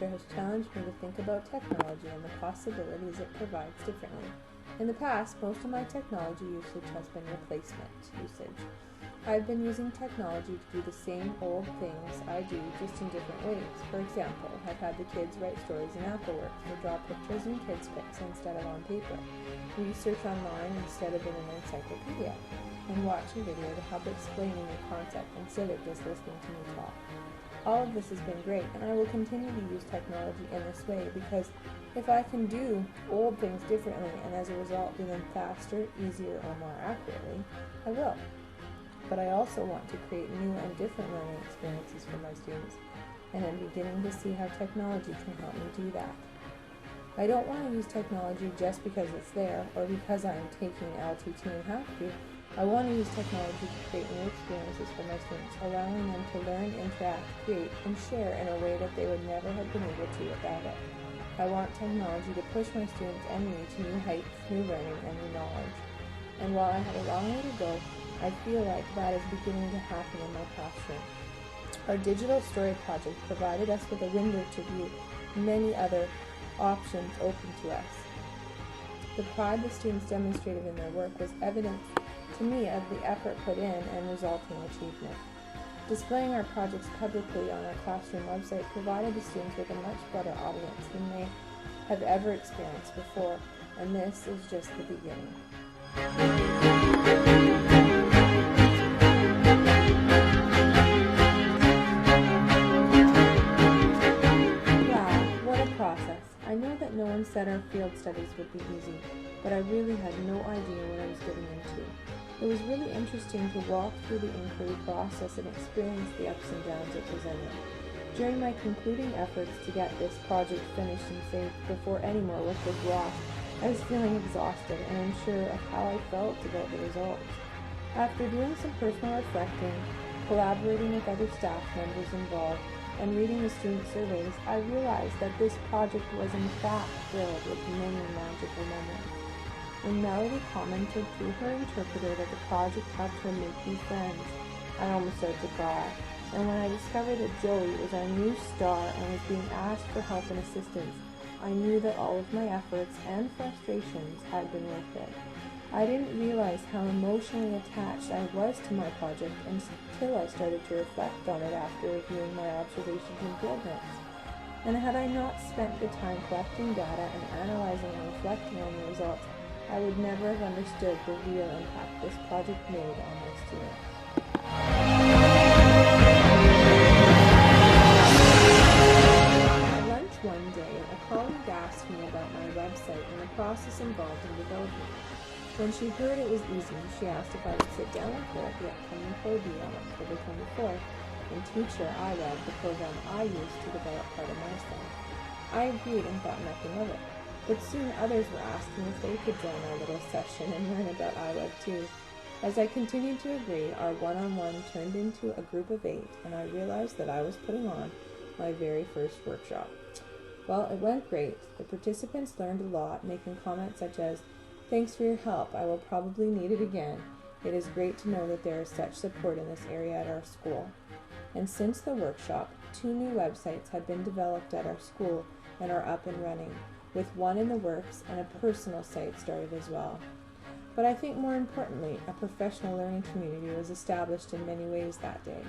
semester has challenged me to think about technology and the possibilities it provides differently. In the past, most of my technology usage has been replacement usage. I've been using technology to do the same old things I do, just in different ways. For example, I've had the kids write stories in AppleWorks or draw pictures in kids' pics instead of on paper, research online instead of in an encyclopedia, and watch a video to help explain a new concept instead of just listening to me talk. All of this has been great, and I will continue to use technology in this way because if I can do old things differently and as a result do them faster, easier, or more accurately, I will. But I also want to create new and different learning experiences for my students, and I'm beginning to see how technology can help me do that. I don't want to use technology just because it's there or because I'm taking LTT and have to. I want to use technology to create new experiences for my students, allowing them to learn, interact, create, and share in a way that they would never have been able to without it. I want technology to push my students and me to new heights, new learning, and new knowledge. And while I have a long way to go, I feel like that is beginning to happen in my classroom. Our digital story project provided us with a window to view many other options open to us. The pride the students demonstrated in their work was evidence to me of the effort put in and resulting achievement. Displaying our projects publicly on our classroom website provided the students with a much broader audience than they have ever experienced before, and this is just the beginning. Wow, what a process. I know that no one said our field studies would be easy, but I really had no idea what I was getting into. It was really interesting to walk through the inquiry process and experience the ups and downs it presented. During my concluding efforts to get this project finished and saved before any more work was lost, I was feeling exhausted and unsure of how I felt about the results. After doing some personal reflecting, collaborating with other staff members involved, and reading the student surveys, I realized that this project was in fact filled with many magical moments. When Melody commented through her interpreter that the project helped her make new friends, I almost started to cry. And when I discovered that Joey was our new star and was being asked for help and assistance, I knew that all of my efforts and frustrations had been worth it. I didn't realize how emotionally attached I was to my project until I started to reflect on it after reviewing my observations and field notes. And had I not spent the time collecting data and analyzing and reflecting on the results, I would never have understood the real impact this project made on my students. At lunch one day, a colleague asked me about my website and the process involved in developing it. When she heard it was easy, she asked if I would sit down with her at the upcoming Pro-B on October 24th and teach her iWeb, the program I used to develop part of my site. I agreed and thought nothing of it. But soon others were asking if they could join our little session and learn about iWeb too. As I continued to agree, our one-on-one turned into a group of 8, and I realized that I was putting on my very first workshop. Well, it went great. The participants learned a lot, making comments such as, "Thanks for your help. I will probably need it again. It is great to know that there is such support in this area at our school." And since the workshop, 2 new websites have been developed at our school and are up and running, with one in the works and a personal site started as well. But I think more importantly, a professional learning community was established in many ways that day.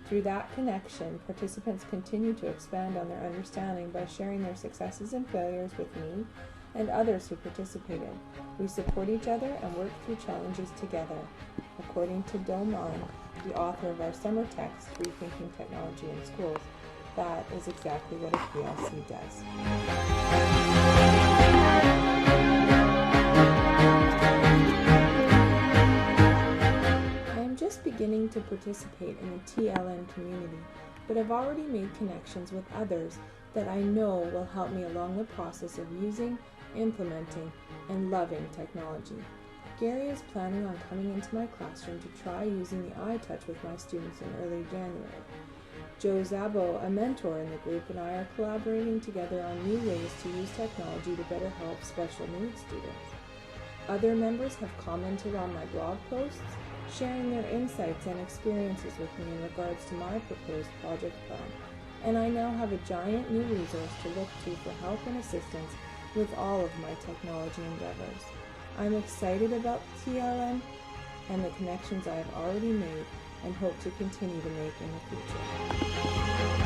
Through that connection, participants continue to expand on their understanding by sharing their successes and failures with me and others who participated. We support each other and work through challenges together. According to Do Mang, the author of our summer text, Rethinking Technology in Schools, that is exactly what a PLC does. I am just beginning to participate in the TLN community, but I've already made connections with others that I know will help me along the process of using, implementing, and loving technology. Gary is planning on coming into my classroom to try using the iTouch with my students in early January. Joe Zabo, a mentor in the group, and I are collaborating together on new ways to use technology to better help special needs students. Other members have commented on my blog posts, sharing their insights and experiences with me in regards to my proposed project plan. and I now have a giant new resource to look to for help and assistance with all of my technology endeavors. I'm excited about TLN and the connections I have already made and hope to continue to make in the future.